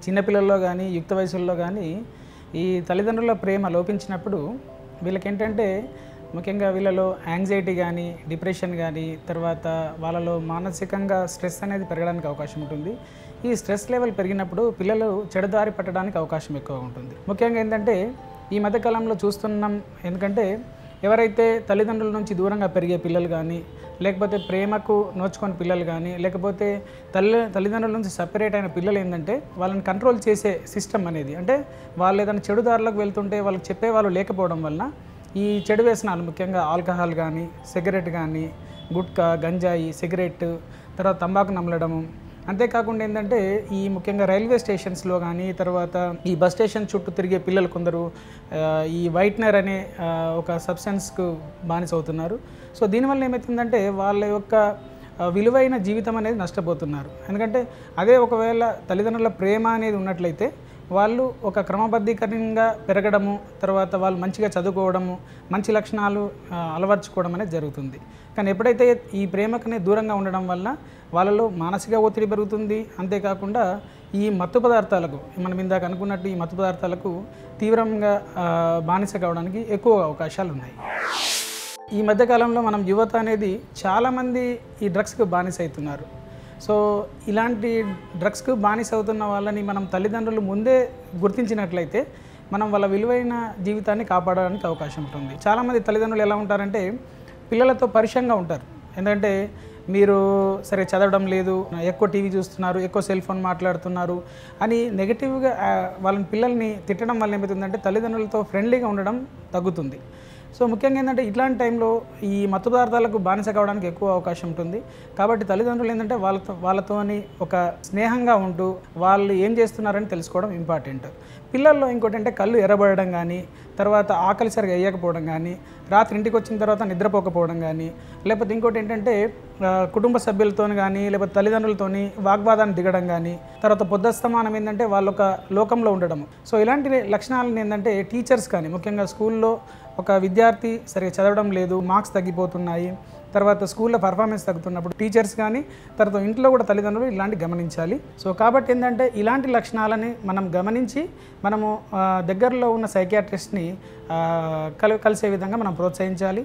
చిన్నపిల్లల్లో కానీ యుక్త వయసుల్లో కానీ ఈ తల్లిదండ్రుల ప్రేమ లోపించినప్పుడు వీళ్ళకేంటంటే ముఖ్యంగా వీళ్ళలో యాంగ్జైటీ కానీ డిప్రెషన్ కానీ తర్వాత వాళ్ళలో మానసికంగా స్ట్రెస్ అనేది పెరగడానికి అవకాశం ఉంటుంది. ఈ స్ట్రెస్ లెవెల్ పెరిగినప్పుడు పిల్లలు చెడుదారి పట్టడానికి అవకాశం ఎక్కువ ఉంటుంది. ముఖ్యంగా ఏంటంటే ఈ మధ్యకాలంలో చూస్తున్నాం, ఎందుకంటే ఎవరైతే తల్లిదండ్రుల నుంచి దూరంగా పెరిగే పిల్లలు కానీ లేకపోతే ప్రేమకు నోచుకొని పిల్లలు కానీ లేకపోతే తల్లిదండ్రుల నుంచి సపరేట్ అయిన పిల్లలు ఏంటంటే వాళ్ళని కంట్రోల్ చేసే సిస్టమ్ అనేది, అంటే వాళ్ళు ఏదైనా చెడు దారిలోకి వెళ్తుంటే వాళ్ళకి చెప్పేవాళ్ళు లేకపోవడం వలన ఈ చెడు వ్యసనాలు ముఖ్యంగా ఆల్కహాల్ కానీ సిగరెట్ కానీ గుట్కా గంజాయి సిగరెట్ తర్వాత తంబాకు నమలడము, అంతేకాకుండా ఏంటంటే ఈ ముఖ్యంగా రైల్వే స్టేషన్స్లో కానీ తర్వాత ఈ బస్ స్టేషన్ చుట్టూ తిరిగే పిల్లలు కొందరు ఈ వైట్నర్ అనే ఒక సబ్స్టెన్స్కు బానిస అవుతున్నారు. సో దీనివల్ల ఏమవుతుందంటే వాళ్ళ యొక్క విలువైన జీవితం అనేది నష్టపోతున్నారు. ఎందుకంటే అదే ఒకవేళ తల్లిదండ్రుల ప్రేమ అనేది ఉన్నట్లయితే వాళ్ళు ఒక క్రమబద్ధీకరణంగా పెరగడము, తర్వాత వాళ్ళు మంచిగా చదువుకోవడము, మంచి లక్షణాలు అలవర్చుకోవడం అనేది జరుగుతుంది. కానీ ఎప్పుడైతే ఈ ప్రేమకనే దూరంగా ఉండడం వల్ల వాళ్ళలో మానసిక ఒత్తిడి పెరుగుతుంది. అంతేకాకుండా ఈ మత్తు పదార్థాలకు, మనం ఇందాక అనుకున్నట్టు ఈ మత్తు పదార్థాలకు తీవ్రంగా బానిస కావడానికి ఎక్కువ అవకాశాలు ఉన్నాయి. ఈ మధ్యకాలంలో మనం యువత అనేది చాలామంది ఈ డ్రగ్స్కి బానిస అవుతున్నారు. సో ఇలాంటి డ్రగ్స్కు బానిస అవుతున్న వాళ్ళని మనం తల్లిదండ్రులు ముందే గుర్తించినట్లయితే మనం వాళ్ళ విలువైన జీవితాన్ని కాపాడడానికి అవకాశం ఉంటుంది. చాలామంది తల్లిదండ్రులు ఎలా ఉంటారంటే పిల్లలతో పరిచయంగా ఉంటారు. ఎందుకంటే మీరు సరే చదవడం లేదు, ఎక్కువ టీవీ చూస్తున్నారు, ఎక్కువ సెల్ ఫోన్ మాట్లాడుతున్నారు అని నెగిటివ్గా వాళ్ళని పిల్లల్ని తిట్టడం వల్ల ఏమవుతుందంటే తల్లిదండ్రులతో ఫ్రెండ్లీగా ఉండడం తగ్గుతుంది. సో ముఖ్యంగా ఏంటంటే ఇట్లాంటి టైంలో ఈ మత్తు పదార్థాలకు బానిస కావడానికి ఎక్కువ అవకాశం ఉంటుంది. కాబట్టి తల్లిదండ్రులు ఏంటంటే వాళ్ళతోని ఒక స్నేహంగా ఉంటూ వాళ్ళు ఏం చేస్తున్నారని తెలుసుకోవడం ఇంపార్టెంట్. పిల్లల్లో ఇంకోటి అంటే కళ్ళు ఎర్రబడడం కానీ, తర్వాత ఆకలి సరిగా వేయకపోవడం కానీ, రాత్రి ఇంటికి వచ్చిన తర్వాత నిద్రపోకపోవడం కానీ, లేకపోతే ఇంకోటి ఏంటంటే కుటుంబ సభ్యులతో కానీ లేకపోతే తల్లిదండ్రులతోని వాగ్వాదాన్ని దిగడం కానీ, తర్వాత పొద్దస్తమానం ఏంటంటే వాళ్ళొక లోకంలో ఉండడము. సో ఇలాంటి లక్షణాలను ఏంటంటే టీచర్స్ కానీ ముఖ్యంగా స్కూల్లో ఒక విద్యార్థి సరిగా చదవడం లేదు, మార్క్స్ తగ్గిపోతున్నాయి, తర్వాత స్కూల్లో పర్ఫార్మెన్స్ తగ్గుతున్నప్పుడు టీచర్స్ కానీ తర్వాత ఇంట్లో కూడా తల్లిదండ్రులు ఇలాంటి గమనించాలి. సో కాబట్టి ఏంటంటే ఇలాంటి లక్షణాలని మనం గమనించి మనము దగ్గరలో ఉన్న సైకియాట్రిస్ట్ని కలిసే విధంగా మనం ప్రోత్సహించాలి.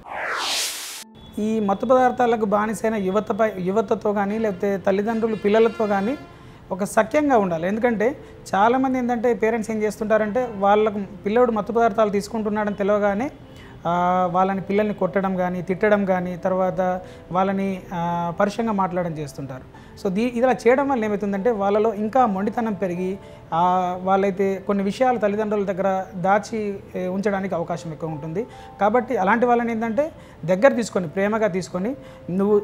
ఈ మత్తు పదార్థాలకు బానిసైన యువతతో కానీ లేకపోతే తల్లిదండ్రులు పిల్లలతో కానీ ఒక సఖ్యంగా ఉండాలి. ఎందుకంటే చాలామంది ఏంటంటే పేరెంట్స్ ఏం చేస్తుంటారంటే వాళ్ళకు పిల్లడు మత్తు పదార్థాలు తీసుకుంటున్నాడని తెలియగానే వాళ్ళని పిల్లల్ని కొట్టడం కానీ తిట్టడం కానీ తర్వాత వాళ్ళని పరుషంగా మాట్లాడడం చేస్తుంటారు. సో ఇలా చేయడం వల్ల ఏమవుతుందంటే వాళ్ళలో ఇంకా మొండితనం పెరిగి వాళ్ళైతే కొన్ని విషయాలు తల్లిదండ్రుల దగ్గర దాచి ఉంచడానికి అవకాశం ఎక్కువ ఉంటుంది. కాబట్టి అలాంటి వాళ్ళని ఏంటంటే దగ్గర తీసుకొని ప్రేమగా తీసుకొని నువ్వు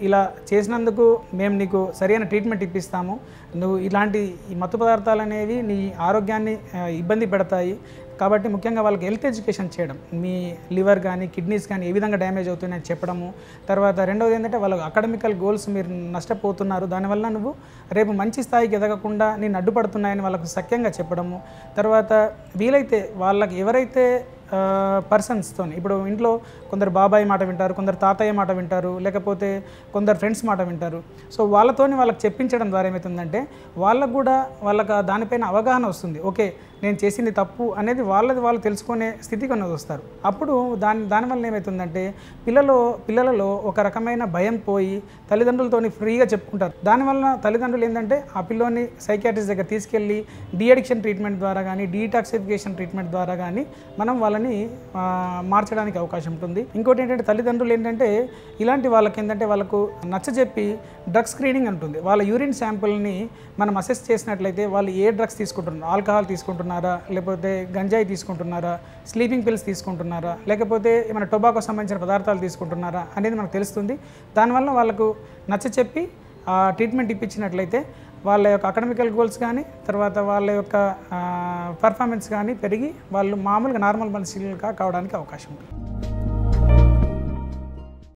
ఇలా చేసినందుకు మేము నీకు సరైన ట్రీట్మెంట్ ఇప్పిస్తాము, నువ్వు ఇలాంటి ఈ మత్తు పదార్థాలు అనేవి నీ ఆరోగ్యాన్ని ఇబ్బంది పెడతాయి, కాబట్టి ముఖ్యంగా వాళ్ళకి హెల్త్ ఎడ్యుకేషన్ చేయడం, మీ లివర్ కానీ కిడ్నీస్ కానీ ఏ విధంగా డ్యామేజ్ అవుతున్నాయని చెప్పడము, తర్వాత రెండవది ఏంటంటే వాళ్ళకి అకాడమికల్ గోల్స్ మీరు నష్టపోతున్నారు, దానివల్ల నువ్వు రేపు మంచి స్థాయికి ఎదగకుండా నేను అడ్డుపడుతున్నాయని వాళ్ళకు సఖ్యంగా చెప్పడము, తర్వాత వీలైతే వాళ్ళకి ఎవరైతే పర్సన్స్తో ఇప్పుడు ఇంట్లో కొందరు బాబాయ్ మాట వింటారు, కొందరు తాతయ్య మాట వింటారు, లేకపోతే కొందరు ఫ్రెండ్స్ మాట వింటారు. సో వాళ్ళతోని వాళ్ళకి చెప్పించడం ద్వారా ఏమవుతుందంటే వాళ్ళకు కూడా వాళ్ళకి దానిపైన అవగాహన వస్తుంది. ఓకే నేను చేసింది తప్పు అనేది వాళ్ళు తెలుసుకునే స్థితికి అనేది వస్తారు. అప్పుడు దానివల్ల ఏమవుతుందంటే పిల్లలలో ఒక రకమైన భయం పోయి తల్లిదండ్రులతోని ఫ్రీగా చెప్పుకుంటారు. దానివల్ల తల్లిదండ్రులు ఏంటంటే ఆ పిల్లోని సైకియాట్రిస్ట్ దగ్గర తీసుకెళ్ళి డీఅడిక్షన్ ట్రీట్మెంట్ ద్వారా కానీ డీటాక్సిఫికేషన్ ట్రీట్మెంట్ ద్వారా కానీ మనం వాళ్ళని మార్చడానికి అవకాశం ఉంటుంది. ఇంకోటి ఏంటంటే తల్లిదండ్రులు ఏంటంటే ఇలాంటి వాళ్ళకి ఏంటంటే వాళ్ళకు నచ్చజెప్పి డ్రగ్ స్క్రీనింగ్ ఉంటుంది. వాళ్ళ యూరిన్ శాంపుల్ని మనం అసెస్ చేసినట్లయితే వాళ్ళు ఏ డ్రగ్స్ తీసుకుంటున్నారు, ఆల్కహాల్ తీసుకుంటున్నారా, లేకపోతే గంజాయి తీసుకుంటున్నారా, స్లీపింగ్ పిల్స్ తీసుకుంటున్నారా, లేకపోతే ఏమైనా టొబాకో సంబంధించిన పదార్థాలు తీసుకుంటున్నారా అనేది మనకు తెలుస్తుంది. దానివల్ల వాళ్ళకు నచ్చచెప్పి ట్రీట్మెంట్ ఇప్పించినట్లయితే వాళ్ళ యొక్క అకాడమికల్ గోల్స్ కానీ తర్వాత వాళ్ళ యొక్క పర్ఫార్మెన్స్ కానీ పెరిగి వాళ్ళు మామూలుగా నార్మల్ మనుషులుగా కావడానికి అవకాశం ఉంటుంది.